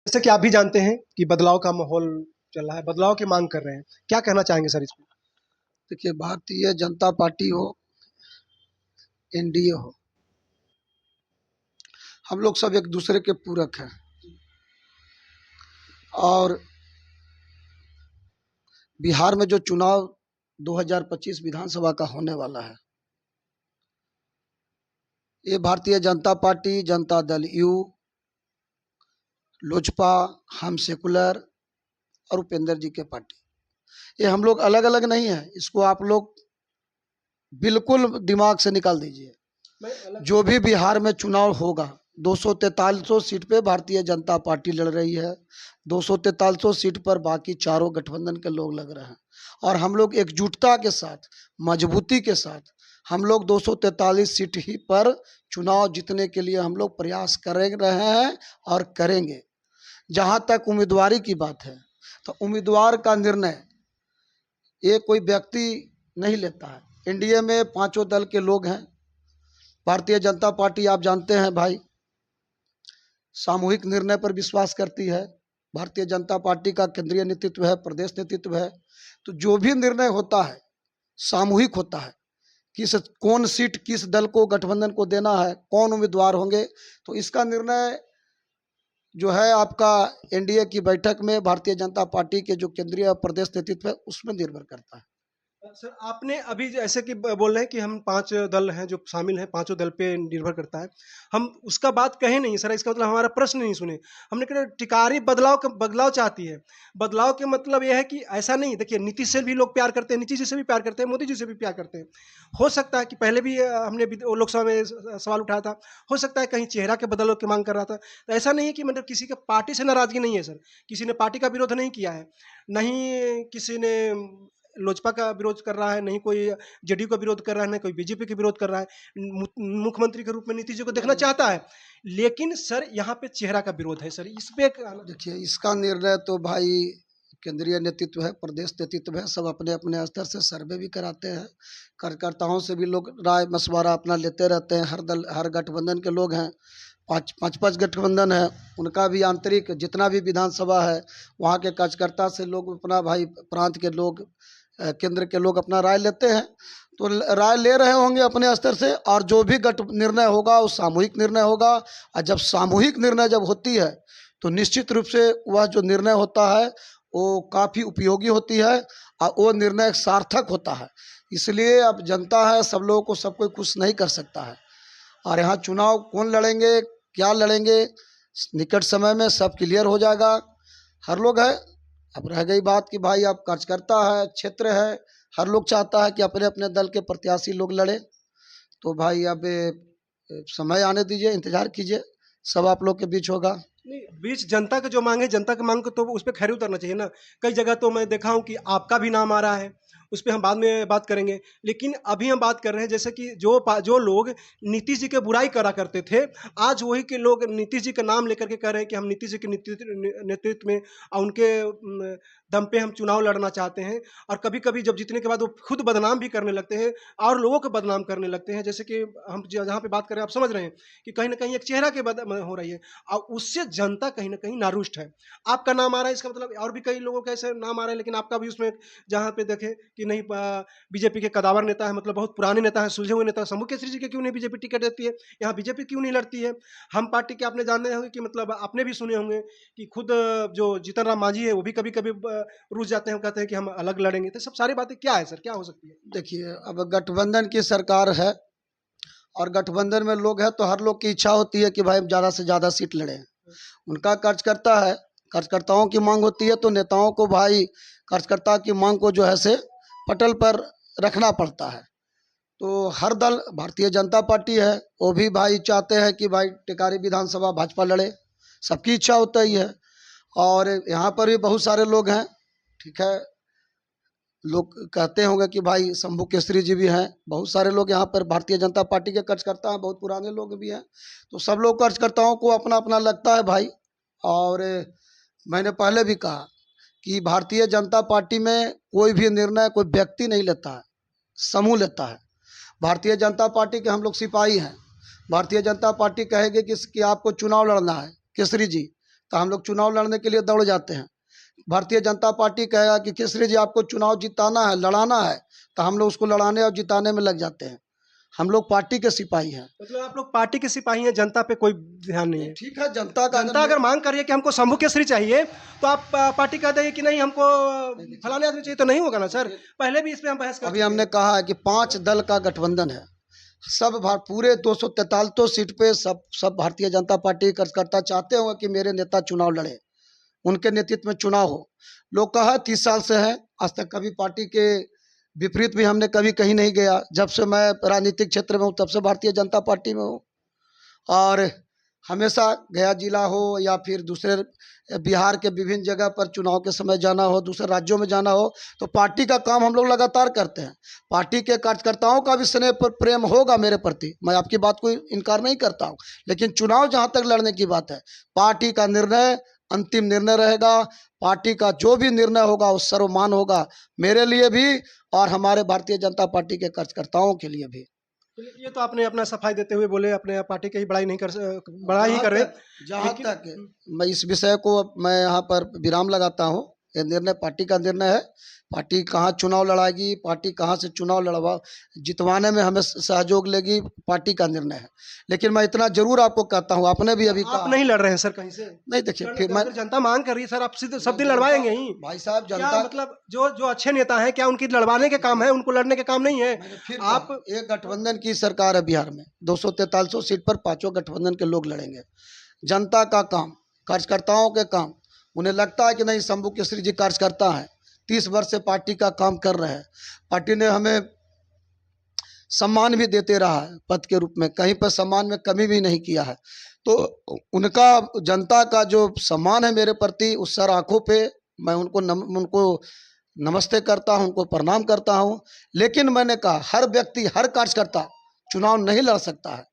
जैसे कि आप भी जानते हैं कि बदलाव का माहौल चल रहा है, बदलाव की मांग कर रहे हैं। क्या कहना चाहेंगे सर इसमें? देखिए, भारतीय जनता पार्टी हो, एनडीए हो, हम लोग सब एक दूसरे के पूरक हैं। और बिहार में जो चुनाव 2025 विधानसभा का होने वाला है, ये भारतीय जनता पार्टी, जनता दल यू, लोजपा, हम सेकुलर और उपेंद्र जी के पार्टी, ये हम लोग अलग अलग नहीं है। इसको आप लोग बिल्कुल दिमाग से निकाल दीजिए। जो भी बिहार में चुनाव होगा, 243 सीट पे भारतीय जनता पार्टी लड़ रही है, 243 सीट पर बाकी चारों गठबंधन के लोग लग रहे हैं। और हम लोग एकजुटता के साथ, मजबूती के साथ हम लोग 243 सीट ही पर चुनाव जीतने के लिए हम लोग प्रयास कर रहे हैं और करेंगे। जहां तक उम्मीदवारी की बात है, तो उम्मीदवार का निर्णय ये कोई व्यक्ति नहीं लेता है। एनडीए में पांचों दल के लोग हैं। भारतीय जनता पार्टी, आप जानते हैं भाई, सामूहिक निर्णय पर विश्वास करती है। भारतीय जनता पार्टी का केंद्रीय नेतृत्व है, प्रदेश नेतृत्व है, तो जो भी निर्णय होता है सामूहिक होता है। कौन सीट किस दल को, गठबंधन को देना है, कौन उम्मीदवार होंगे, तो इसका निर्णय जो है आपका एनडीए की बैठक में भारतीय जनता पार्टी के जो केंद्रीय और प्रदेश नेतृत्व है उसमें निर्भर करता है। सर आपने अभी जैसे कि बोल रहे हैं कि हम 5 दल हैं जो शामिल हैं, पाँचों दल पे निर्भर करता है। हम उसका बात कहे नहीं सर, इसका मतलब हमारा प्रश्न नहीं सुने। हमने कहा टिकारी बदलाव चाहती है। बदलाव के मतलब ये है कि ऐसा नहीं, देखिए नीतीश से भी लोग प्यार करते हैं, नीतीश जी से भी प्यार करते हैं, मोदी जी से भी प्यार करते हैं। हो सकता है कि पहले भी हमने भी लोकसभा में सवाल उठाया था, हो सकता है कहीं चेहरा के बदलाव की मांग कर रहा था। तो ऐसा नहीं है कि मतलब किसी के पार्टी से नाराज़गी नहीं है सर, किसी ने पार्टी का विरोध नहीं किया है, नहीं किसी ने लोजपा का विरोध कर रहा है, नहीं कोई जेडीयू का विरोध कर रहा है, नहीं कोई बीजेपी का विरोध कर रहा है। मुख्यमंत्री के रूप में नीतीश जी को देखना चाहता है, लेकिन सर यहाँ पे चेहरा का विरोध है सर, इस पे देखिए, इसका निर्णय तो भाई केंद्रीय नेतृत्व है, प्रदेश नेतृत्व है, सब अपने अपने स्तर से सर्वे भी कराते हैं। कार्यकर्ताओं से भी लोग राय मशवरा अपना लेते रहते हैं। हर दल, हर गठबंधन के लोग हैं, पाँच गठबंधन है, उनका भी आंतरिक जितना भी विधानसभा है वहाँ के कार्यकर्ता से लोग अपना, भाई प्रांत के लोग, केंद्र के लोग अपना राय लेते हैं। तो राय ले रहे होंगे अपने स्तर से, और जो भी गठ निर्णय होगा वो सामूहिक निर्णय होगा। और जब सामूहिक निर्णय जब होती है तो निश्चित रूप से वह जो निर्णय होता है वो काफ़ी उपयोगी होती है और वो निर्णय सार्थक होता है। इसलिए अब जनता है, सब लोगों को सब कोई खुश नहीं कर सकता है। और यहाँ चुनाव कौन लड़ेंगे, क्या लड़ेंगे, निकट समय में सब क्लियर हो जाएगा। हर लोग है। अब रह गई बात कि भाई अब कार्यकर्ता है, क्षेत्र है, हर लोग चाहता है कि अपने अपने दल के प्रत्याशी लोग लड़े। तो भाई अब समय आने दीजिए, इंतजार कीजिए, सब आप लोग के बीच होगा। नहीं, बीच जनता की जो मांग है, जनता की मांग को तो उस पर खैर उतरना चाहिए ना। कई जगह तो मैं देखा हूँ कि आपका भी नाम आ रहा है, उस पर हम बाद में बात करेंगे। लेकिन अभी हम बात कर रहे हैं जैसे कि जो लोग नीतीश जी के बुराई करा करते थे, आज वही के लोग नीतीश जी का नाम लेकर के कह रहे हैं कि हम नीतीश जी के नेतृत्व में और उनके दम पे हम चुनाव लड़ना चाहते हैं। और कभी कभी जब जीतने के बाद वो खुद बदनाम भी करने लगते हैं और लोगों को बदनाम करने लगते हैं। जैसे कि हम जहाँ पे बात कर रहे हैं, आप समझ रहे हैं कि कहीं ना कहीं एक चेहरा के हो रही है और उससे जनता कहीं ना कहीं नारुष्ट है। आपका नाम आ रहा है, इसका मतलब और भी कई लोगों के ऐसे नाम आ रहे हैं, लेकिन आपका भी उसमें जहाँ पे देखें कि नहीं, बीजेपी के कदावर नेता है, मतलब बहुत पुराने नेता है, सुलझे हुए नेता। शंभू केसरी जी के क्यों नहीं बीजेपी टिकट देती है, यहाँ बीजेपी क्यों नहीं लड़ती है? हम पार्टी के आपने जाने होंगे कि मतलब आपने भी सुने होंगे कि खुद जो जीतन राम मांझी है वो भी कभी कभी रूस जाते हैं, कहते हैं कि हम अलग लड़ेंगे। तो सब सारी बातें क्या है सर, क्या हो सकती है? देखिए, अब गठबंधन की सरकार है और गठबंधन में लोग हैं, तो हर लोग की इच्छा होती है कि भाई ज़्यादा से ज़्यादा सीट लड़ें। उनका कार्यकर्ता है, कार्यकर्ताओं की मांग होती है, तो नेताओं को भाई कार्यकर्ता की मांग को जो है से पटल पर रखना पड़ता है। तो हर दल, भारतीय जनता पार्टी है, वो भी भाई चाहते हैं कि भाई टिकारी विधानसभा भाजपा लड़े, सबकी इच्छा होता ही है। और यहाँ पर भी बहुत सारे लोग हैं, ठीक है, लोग कहते होंगे कि भाई शंभू केसरी जी भी हैं, बहुत सारे लोग यहाँ पर भारतीय जनता पार्टी के कार्यकर्ता हैं, बहुत पुराने लोग भी हैं। तो सब लोग कार्यकर्ताओं को अपना अपना लगता है भाई। और मैंने पहले भी कहा कि भारतीय जनता पार्टी में कोई भी निर्णय कोई व्यक्ति नहीं लेता है, समूह लेता है। भारतीय जनता पार्टी के हम लोग सिपाही हैं। भारतीय जनता पार्टी कहेगी कि आपको चुनाव लड़ना है केसरी जी, तो हम लोग चुनाव लड़ने के लिए दौड़ जाते हैं। भारतीय जनता पार्टी कहेगा कि केसरी जी आपको चुनाव जिताना है, लड़ाना है, तो हम लोग उसको लड़ाने और जिताने में लग जाते हैं। हम लोग पार्टी के सिपाही हैं। मतलब आप लोग पार्टी के सिपाही हैं, जनता पे कोई ध्यान नहीं है। ठीक है, जनता का जनता अगर मांग कर रही है कि हमको शंभू केसरी चाहिए, तो आप पार्टी कह देंगे कि नहीं हमको फलाने आदमी चाहिए, तो नहीं होगा ना सर। पहले भी इस पे हम बहस कर अभी चुके हमने हैं। कहा है कि 5 दल का गठबंधन है। सब पूरे 243 सीट पे सब भारतीय जनता पार्टी कार्यकर्ता चाहते होंगे कि मेरे नेता चुनाव लड़े, उनके नेतृत्व में चुनाव हो। लोग कहा 30 साल से हैं, आज तक कभी पार्टी के विपरीत भी हमने कभी कहीं नहीं गया। जब से मैं राजनीतिक क्षेत्र में हूँ तब से भारतीय जनता पार्टी में हूँ, और हमेशा गया जिला हो या फिर दूसरे बिहार के विभिन्न जगह पर चुनाव के समय जाना हो, दूसरे राज्यों में जाना हो, तो पार्टी का काम हम लोग लगातार करते हैं। पार्टी के कार्यकर्ताओं का भी स्नेह पर प्रेम होगा मेरे प्रति, मैं आपकी बात को इनकार नहीं करता हूँ। लेकिन चुनाव जहाँ तक लड़ने की बात है, पार्टी का निर्णय अंतिम निर्णय रहेगा। पार्टी का जो भी निर्णय होगा वो सर्वमान्य होगा, मेरे लिए भी और हमारे भारतीय जनता पार्टी के कार्यकर्ताओं के लिए भी। ये तो आपने अपना सफाई देते हुए बोले, अपने पार्टी की ही बड़ाई नहीं कर बड़ाई ही कर रहे। जहाँ लेकिन तक मैं इस विषय को मैं यहाँ पर विराम लगाता हूँ। ये निर्णय पार्टी का निर्णय है। पार्टी कहाँ चुनाव लड़ाएगी, पार्टी कहाँ से चुनाव लड़वा जितवाने में हमें सहयोग लेगी, पार्टी का निर्णय है। लेकिन मैं इतना जरूर आपको कहता हूँ, आपने भी अभी आप कहा नहीं लड़ रहे हैं सर कहीं से। नहीं। देखिए फिर मैं अगर जनता मांग कर रही है सर, आप सीधे सब दिन लड़वाएंगे ही। भाई साहब क्या जनता मतलब जो जो अच्छे नेता हैं, क्या उनकी लड़वाने के काम है, उनको लड़ने के काम नहीं है। मैंने फिर आप कहा, एक गठबंधन की सरकार है बिहार में, 243 सीट पर 5 गठबंधन के लोग लड़ेंगे। जनता का काम, कार्यकर्ताओं के काम, उन्हें लगता है कि नहीं शंभू केसरी जी कार्यकर्ता हैं, 30 वर्ष से पार्टी का काम कर रहे हैं, पार्टी ने हमें सम्मान भी देते रहा है पद के रूप में, कहीं पर सम्मान में कमी भी नहीं किया है। तो उनका जनता का जो सम्मान है मेरे प्रति, उस सर आँखों पे मैं उनको नमस्ते करता हूं, उनको प्रणाम करता हूं। लेकिन मैंने कहा हर व्यक्ति, हर कार्यकर्ता चुनाव नहीं लड़ सकता है।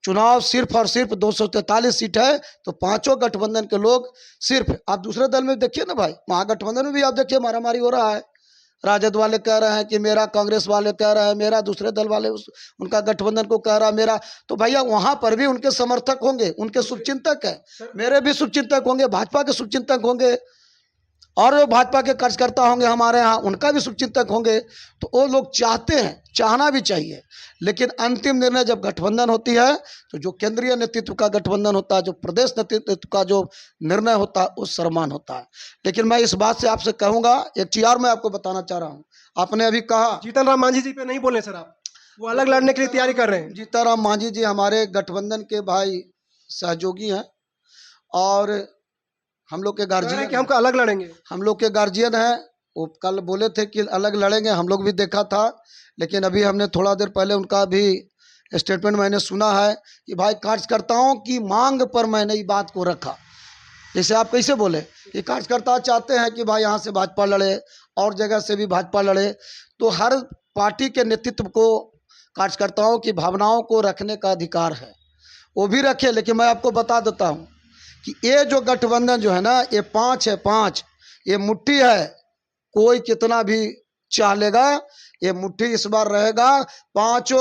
चुनाव सिर्फ और सिर्फ 243 सीट है, तो 5 गठबंधन के लोग सिर्फ, आप दूसरे दल में देखिए ना भाई, महागठबंधन में भी आप देखिए मारामारी हो रहा है। राजद वाले कह रहे हैं कि मेरा, कांग्रेस वाले कह रहे हैं मेरा, दूसरे दल वाले उनका गठबंधन को कह रहा है मेरा। तो भैया वहां पर भी उनके समर्थक होंगे, उनके शुभचिंतक है, मेरे भी शुभचिंतक होंगे, भाजपा के शुभचिंतक होंगे, और जो भाजपा के कार्यकर्ता होंगे हमारे यहाँ, उनका भी शुभचिंतक होंगे। तो वो लोग चाहते हैं, चाहना भी चाहिए, लेकिन अंतिम निर्णय जब गठबंधन होती है, तो जो केंद्रीय नेतृत्व का गठबंधन होता है, जो प्रदेश नेतृत्व का जो निर्णय होता है, वो सर्वमान्य होता है। लेकिन मैं इस बात से आपसे कहूँगा, एक चीज और मैं आपको बताना चाह रहा हूँ। आपने अभी कहा जीतन राम मांझी जी पे नहीं बोले सर, आप वो अलग लड़ने के लिए तैयारी कर रहे हैं। जीताराम मांझी जी हमारे गठबंधन के भाई सहयोगी हैं, और हम लोग के कह रहे हैं गार्जियन कि हमको अलग लड़ेंगे। हम लोग के गार्जियन हैं। वो कल बोले थे कि अलग लड़ेंगे, हम लोग भी देखा था। लेकिन अभी हमने थोड़ा देर पहले उनका भी स्टेटमेंट मैंने सुना है कि भाई कार्यकर्ताओं की मांग पर मैंने ये बात को रखा। जैसे आप कैसे बोले कि कार्यकर्ता चाहते हैं कि भाई यहाँ से भाजपा लड़े और जगह से भी भाजपा लड़े, तो हर पार्टी के नेतृत्व को कार्यकर्ताओं की भावनाओं को रखने का अधिकार है, वो भी रखे। लेकिन मैं आपको बता देता हूँ कि ये जो गठबंधन जो है ना, ये 5 है, 5 ये मुट्ठी है। कोई कितना भी चाह लेगा, ये मुट्ठी इस बार रहेगा। 5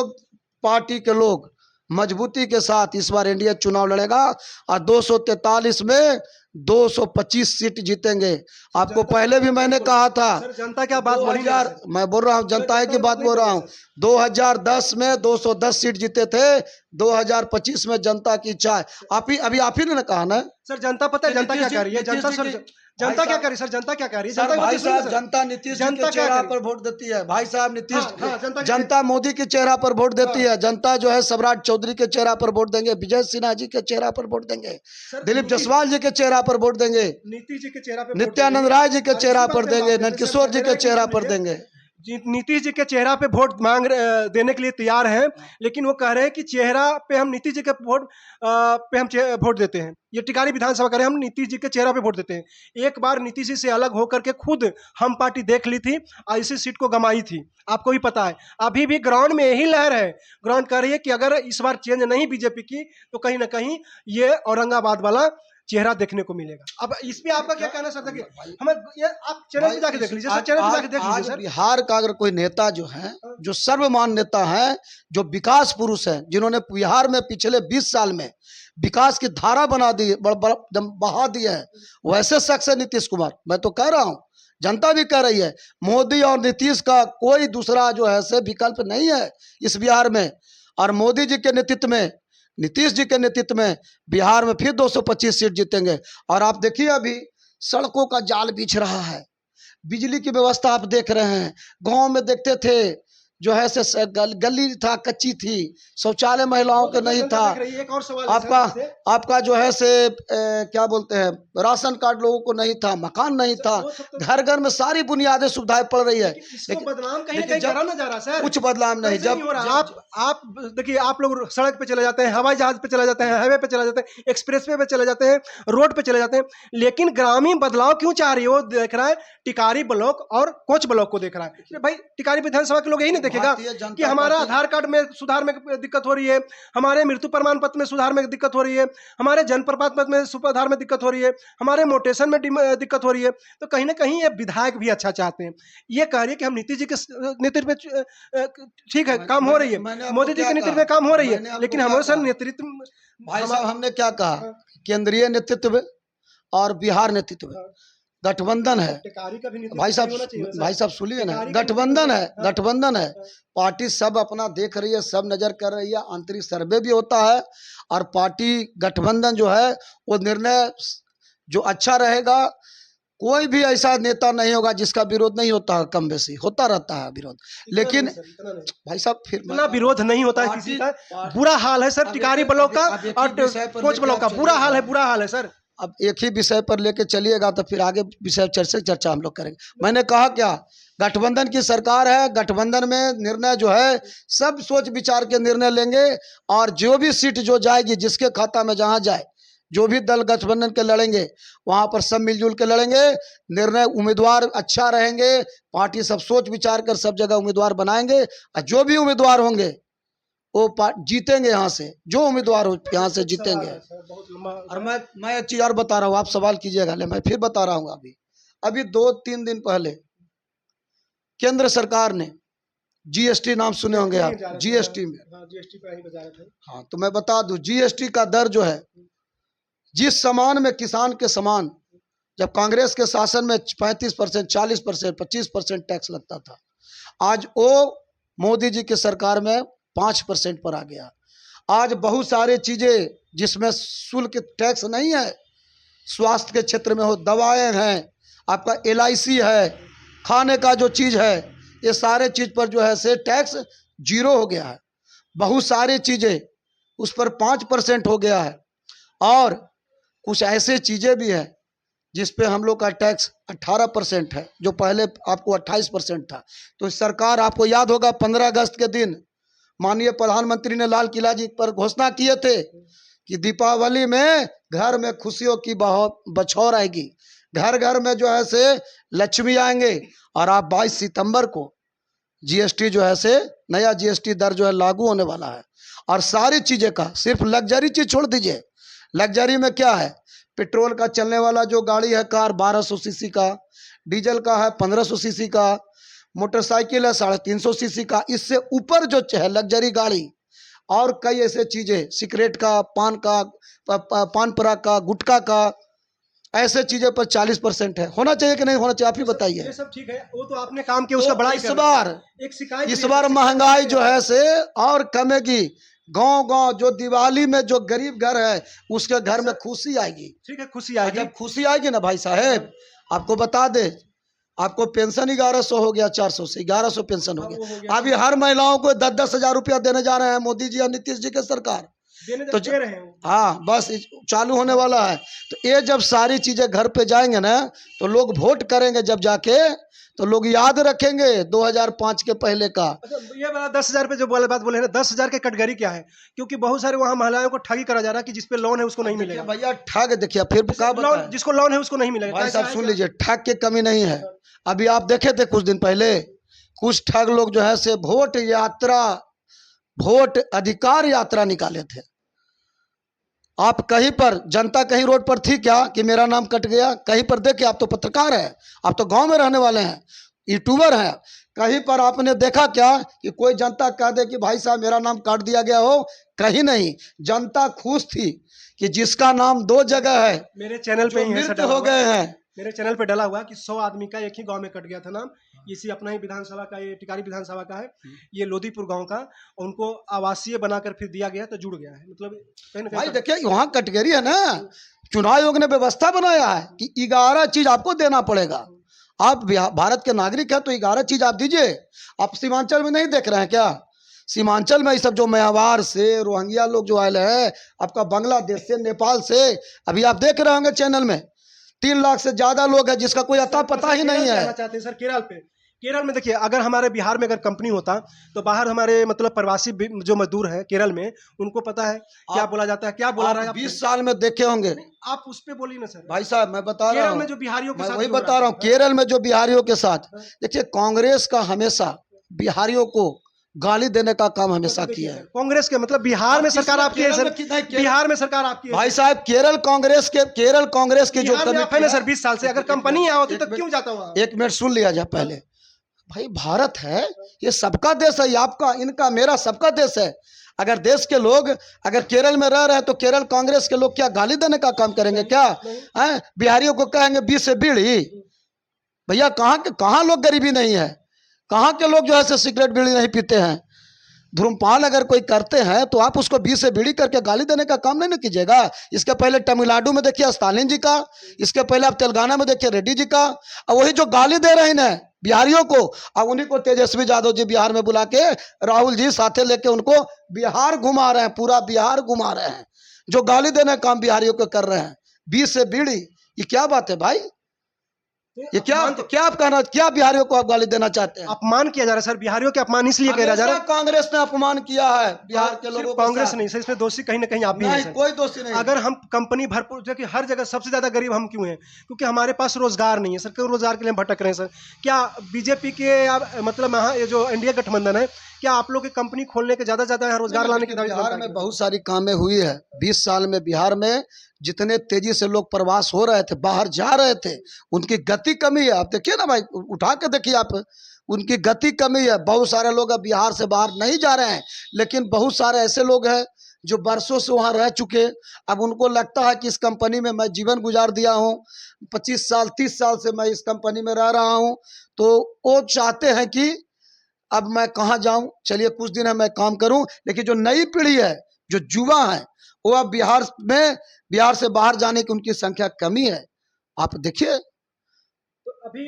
पार्टी के लोग मजबूती के साथ इस बार इंडिया चुनाव लड़ेगा, और 243 में 225 सीट जीतेंगे। आपको पहले भी मैंने कहा था, सर जनता क्या बात बोली 2000 मैं बोल रहा हूँ, जनता की बात बोल रहा हूँ। 2010 में 210 सीट जीते थे, 2025 में जनता की इच्छा है। अभी आप ही ने कहा ना सर, जनता पता है जनता क्या कह रही है। जनता सर, जनता क्या कह रही है सर, जनता क्या कह रही है। सर जनता भाई की बात सुनिए साहब, सर। जनता नीतीश जी जनता के क्या चेहरा करी? पर वोट देती है। भाई साहब नीतीश, हाँ, जनता की- जनता मोदी के चेहरा पर वोट देती है। जनता जो है सम्राट चौधरी के चेहरा पर वोट देंगे, विजय सिन्हा जी के चेहरा पर वोट देंगे, सर, दिलीप जायसवाल जी के चेहरा पर वोट देंगे, नीतीश जी के चेहरा पे वोट नित्यानंद देंगे। राय जी के और इसी चेहरा बात पर पे हम देंगे, बात करते हैं। नंदकिशोर जी मेरा के एक चेहरा मिनट पर सुनिए। देंगे। नीतीश जी के चेहरा पे वोट देने के लिए तैयार हैं, लेकिन वो कह रहे हैं कि चेहरा पे हम नीतीश जी के वोट देते हैं। ये टिकारी विधानसभा कह रहे हैं हम नीतीश जी के चेहरा पे वोट देते हैं। एक बार नीतीश जी से अलग होकर के खुद हम पार्टी देख ली थी और इसी सीट को गंवाई थी, आपको भी पता है। अभी भी ग्राउंड में यही लहर है। ग्राउंड कह रही है कि अगर इस बार चेंज नहीं बीजेपी की, तो कहीं ना कहीं ये औरंगाबाद वाला चेहरा देखने को मिलेगा। अब इस पे आपका क्या कहना है सर? देखिए हमें ये आप चैनल पे जाके देख लीजिए सर, चैनल पे जाके देख लीजिए सर। बिहार का अगर कोई नेता जो है, जो सर्वमान्य नेता है, जो विकास पुरुष है, जिन्होंने बिहार में पिछले 20 साल में विकास की धारा बना दी, बहा दिया है, वैसे शख्स है नीतीश कुमार। मैं तो कह रहा हूँ, जनता भी कह रही है, मोदी और नीतीश का कोई दूसरा जो है से विकल्प नहीं है इस बिहार में। और मोदी जी के नेतृत्व में, नीतीश जी के नेतृत्व में बिहार में फिर 225 सीट जीतेंगे। और आप देखिए अभी सड़कों का जाल बिछ रहा है, बिजली की व्यवस्था आप देख रहे हैं। गांव में देखते थे जो है से गली था, कच्ची थी, शौचालय महिलाओं के नहीं था। एक और सवाल है आपका सर, आपका जो है से क्या बोलते हैं, राशन कार्ड लोगों को नहीं था, मकान नहीं था, वो सब तो घर घर में सारी बुनियादी सुविधाएं पड़ रही है। इसको बदनाम कहीं ना लेकिन कहीं करा ना जा रहा सर, कुछ बदलाव नहीं। वैसे नहीं हो रहा। आप देखिए, आप लोग सड़क पे चले जाते हैं, हवाई जहाज पे चले जाते हैं, हाईवे पे चले जाते हैं, एक्सप्रेस वे पे चले जाते हैं, रोड पे चले जाते हैं, लेकिन ग्रामीण बदलाव क्यों चाह रही है? वो देख रहा है टिकारी ब्लॉक और कोच ब्लॉक को देख रहा है। भाई टिकारी विधानसभा के लोग यही नहीं देखेगा कि हमारा आधार कार्ड में सुधार में दिक्कत हो रही है, हमारे मृत्यु प्रमाण पत्र में सुधार में दिक्कत हो रही है, हमारे जन्म प्रमाण पत्र में सुधार में दिक्कत हो रही है, हमारे मोटेशन में दिक्कत हो रही है। तो कहीं ना कहीं ये विधायक भी अच्छा चाहते हैं। ये कह रही है कि हम नीतीश जी के नेतृत्व में ठीक है काम हो रही है, मोदी जी के नेतृत्व में काम हो रही है, लेकिन हमारे साथ नेतृत्व भाई साहब हमने क्या कहा, केंद्रीय नेतृत्व और बिहार नेतृत्व गठबंधन है। भाई साहब सुनिए ना, गठबंधन है, गठबंधन है। पार्टी सब अपना देख रही है, सब नजर कर रही है, आंतरिक सर्वे भी होता है। और पार्टी गठबंधन जो है वो निर्णय जो अच्छा रहेगा, कोई भी ऐसा नेता नहीं होगा जिसका विरोध नहीं होता है, कम बेसी होता रहता है विरोध। लेकिन भाई साहब फिर इतना विरोध नहीं होता है किसी का। बुरा हाल है सर टिकारी ब्लॉक का और कोच ब्लॉक का, बुरा हाल है, बुरा हाल है सर। अब एक ही विषय पर लेके चलिएगा तो फिर आगे विषय चर्चा हम लोग करेंगे। मैंने कहा क्या, गठबंधन की सरकार है, गठबंधन में निर्णय जो है सब सोच विचार के निर्णय लेंगे। और जो भी सीट जो जाएगी, जिसके खाता में जहां जाए, जो भी दल गठबंधन के लड़ेंगे वहां पर सब मिलजुल के लड़ेंगे। निर्णय उम्मीदवार अच्छा रहेंगे, पार्टी सब सोच विचार कर सब जगह उम्मीदवार बनाएंगे। और जो भी उम्मीदवार होंगे वो जीतेंगे, यहाँ से जो उम्मीदवार हो यहाँ से जीतेंगे। और मैं एक चीज और बता रहा हूँ, आप सवाल कीजिएगा, ले मैं फिर बता रहा हूँ। अभी 2-3 दिन पहले केंद्र सरकार ने जीएसटी, नाम सुने होंगे आप, जीएसटी में, हाँ तो मैं बता दूं, जीएसटी का दर जो है, जिस सामान में किसान के सामान जब कांग्रेस के शासन में 35%, 40%, 25% टैक्स लगता था, आज वो मोदी जी की सरकार में 5% पर आ गया। आज बहुत सारी चीजें जिसमें शुल्क टैक्स नहीं है, स्वास्थ्य के क्षेत्र में हो, दवाएं हैं, आपका LIC है, खाने का जो चीज है, ये सारे चीज पर जो है से टैक्स 0 हो गया है। बहुत सारी चीजें उस पर 5% हो गया है। और कुछ ऐसे चीजें भी है जिस पे हम लोग का टैक्स 18% है, जो पहले आपको 28% था। तो सरकार, आपको याद होगा 15 अगस्त के दिन माननीय प्रधानमंत्री ने लाल किला जी पर घोषणा किए थे कि दीपावली में घर में खुशियों की बछौर आएगी, घर घर में जो है से लक्ष्मी आएंगे। और आप 22 सितंबर को जीएसटी जो है से नया जीएसटी दर जो है लागू होने वाला है। और सारी चीजें का, सिर्फ लग्जरी चीज छोड़ दीजिए, लग्जरी में क्या है, पेट्रोल का चलने वाला जो गाड़ी है कार 1200 सीसी का, डीजल का है 1500 सीसी का, मोटरसाइकिल है 350 सीसी का, इससे ऊपर जो है लग्जरी गाड़ी और कई ऐसे चीजें, सिगरेट का, पान का, पान पराग का, गुटखा का, ऐसे चीजें पर 40% है। होना चाहिए कि नहीं होना चाहिए, आप ही बताइए। ये सब ठीक है, वो तो आपने काम किया, उसका बड़ा इस बार महंगाई जो है से और कमेगी। गांव जो दिवाली में जो गरीब घर है उसके घर में खुशी आएगी। ठीक है, खुशी आएगी। जब खुशी आएगी ना भाई साहब, आपको बता दे, आपको पेंशन 1100 हो गया, 400 से 1100 पेंशन हो गया। अभी हर महिलाओं को 10-10 हजार रुपया देने जा रहे हैं मोदी जी और नीतीश जी के सरकार, तो दे रहे हैं। हाँ बस चालू होने वाला है। तो ये जब सारी चीजें घर पे जाएंगे ना, तो लोग वोट करेंगे, जब जाके तो लोग याद रखेंगे 2005 के पहले का। अच्छा, ये वाला 10,000 पे जो बात बोले ना, 10,000 के कैटेगरी क्या है? क्योंकि बहुत सारे वहाँ महिलाओं को ठगी करा जा रहा है कि जिसपे लोन है उसको नहीं मिलेगा। भैया ठग, देखिए फिर जिसको लोन है उसको नहीं मिलेगा। भाई साहब सुन लीजिए, ठग की कमी नहीं है। अभी आप देखे थे कुछ दिन पहले, कुछ ठग लोग जो है से वोट अधिकार यात्रा निकाले थे। आप कहीं पर, जनता कहीं रोड पर थी क्या कि मेरा नाम कट गया? कहीं पर देखे? आप तो पत्रकार हैं, आप तो गांव में रहने वाले हैं, यूट्यूबर हैं, कहीं पर आपने देखा क्या कि कोई जनता कह दे कि भाई साहब मेरा नाम काट दिया गया हो? कहीं नहीं। जनता खुश थी कि जिसका नाम 2 जगह है, मेरे चैनल पे जो ही है सर मृत डला हो हुआ। गए हैं। मेरे चैनल पे डला हुआ कि 100 आदमी का एक ही गांव में कट गया था नाम। इसी अपना ही विधानसभा का, ये टिकारी विधानसभा का है, ये लोधीपुर गांव का। उनको आवासीय बनाकर फिर दिया गया तो जुड़ गया है, मतलब कहीं ना भाई कहीं देखिए वहां कैटेगरी है ना, चुनाव आयोग ने व्यवस्था बनाया है कि 11 चीज आपको देना पड़ेगा। आप भारत के नागरिक हैं तो 11 चीज आप दीजिए। आप सीमांचल में नहीं देख रहे हैं क्या? सीमांचल में ये सब जो म्यांमार से रोहिंग्या लोग जो आए हैं, आपका बांग्लादेश से, नेपाल से, अभी आप देख रहे होंगे चैनल में 3 लाख से ज्यादा लोग हैं जिसका कोई अता पता ही नहीं है। चाहते हैं सर केरल पे। केरल में देखिए, अगर हमारे बिहार में अगर कंपनी होता तो बाहर हमारे मतलब प्रवासी जो मजदूर हैं केरल में, उनको पता है क्या बोला जाता है, क्या बोला रहा है। 20 साल में देखे होंगे। आप उस पे बोलिए ना सर। भाई साहब मैं बता रहा केरल हूँ, में जो बिहारियों के मैं साथ वही जो हो बता रहा हूँ, केरल में जो बिहारियों के साथ, देखिए कांग्रेस का हमेशा बिहारियों को गाली देने का काम हमेशा किया है। कांग्रेस के मतलब बिहार में सरकार आपकी है सर, बिहार में सरकार आपकी है भाई साहब केरल कांग्रेस की जो बिहार में आप है ना सर 20 साल से। अगर कंपनी यहाँ होती तो क्यों जाता हुआ? 1 मिनट सुन लिया जाए पहले। भाई भारत है, ये सबका देश है, ये आपका, इनका, मेरा, सबका देश है। अगर देश के लोग अगर केरल में रह रहे हैं तो केरल कांग्रेस के लोग क्या गाली देने का काम करेंगे क्या? हैं? बिहारियों को कहेंगे 20 से बीड़ी? भैया कहाँ लोग गरीबी नहीं है? कहाँ के लोग जो है सिगरेट बीड़ी नहीं पीते हैं? धूम्रपान अगर कोई करते हैं तो आप उसको 20 से बीड़ी करके गाली देने का काम नहीं ना कीजिएगा। इसके पहले तमिलनाडु में देखिए स्टालिन जी का, इसके पहले आप तेलंगाना में देखिए रेड्डी जी का। और वही जो गाली दे रहे हैं बिहारियों को, अब उन्हीं को तेजस्वी यादव जी बिहार में बुला के राहुल जी साथे लेके उनको बिहार घुमा रहे हैं, पूरा बिहार घुमा रहे हैं, जो गाली देने का काम बिहारियों को कर रहे हैं। 20 से बीड़ी, ये क्या बात है भाई? ये क्या आप कहना, क्या बिहारियों को आप गाली देना चाहते हैं? अपमान किया जा रहा है सर, बिहारियों के अपमान इसलिए किया जा रहा है। कांग्रेस ने अपमान किया है बिहार के लोगों को। कांग्रेस नहीं सर, इसमें दोषी कहीं ना कहीं आप भी हैं सर। कोई दोषी नहीं। अगर हम कंपनी भरपूर, देखिए हर जगह सबसे ज्यादा गरीब हम क्यों हैं? क्योंकि हमारे पास रोजगार नहीं है सर, क्यों रोजगार के लिए हम भटक रहे हैं सर? क्या बीजेपी के मतलब ये जो इंडिया गठबंधन है, क्या आप लोग की कंपनी खोलने के ज्यादा यहाँ रोजगार लाने की? बिहार में बहुत सारी कामें हुई है 20 साल में। बिहार में जितने तेजी से लोग प्रवास हो रहे थे, बाहर जा रहे थे, उनकी गति कमी है। आप देखिए ना भाई, उठा के देखिए आप, उनकी गति कमी है। बहुत सारे लोग अब बिहार से बाहर नहीं जा रहे हैं, लेकिन बहुत सारे ऐसे लोग हैं जो बरसों से वहाँ रह चुके। अब उनको लगता है कि इस कंपनी में मैं जीवन गुजार दिया हूँ, 25 साल 30 साल से मैं इस कंपनी में रह रहा हूँ, तो वो चाहते हैं कि अब मैं कहाँ जाऊं, चलिए कुछ दिन है मैं काम करूं। लेकिन जो नई पीढ़ी है, जो युवा है, वो अब बिहार से बाहर जाने की उनकी संख्या कमी है। आप देखिए। तो अभी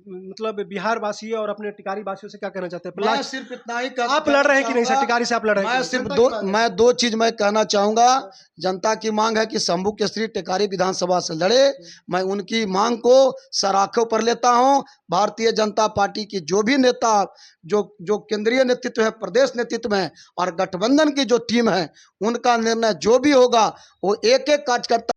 मतलब बिहार वासी और अपने टिकारी वासियों से क्या कहना चाहते हैं? मैं सिर्फ इतना ही आप लड़ रहे हैं कि नहीं सर? टिकारी से आप लड़ रहे हैं? मैं सिर्फ दो चीज मैं कहना चाहूंगा। जनता की मांग है कि शंभू केसरी टिकारी विधानसभा से लड़े। मैं उनकी मांग को सराखों पर लेता हूं। भारतीय जनता पार्टी की जो भी नेता, जो केंद्रीय नेतृत्व है, प्रदेश नेतृत्व है और गठबंधन की जो टीम है, उनका निर्णय जो भी होगा वो एक एक कार्यकर्ता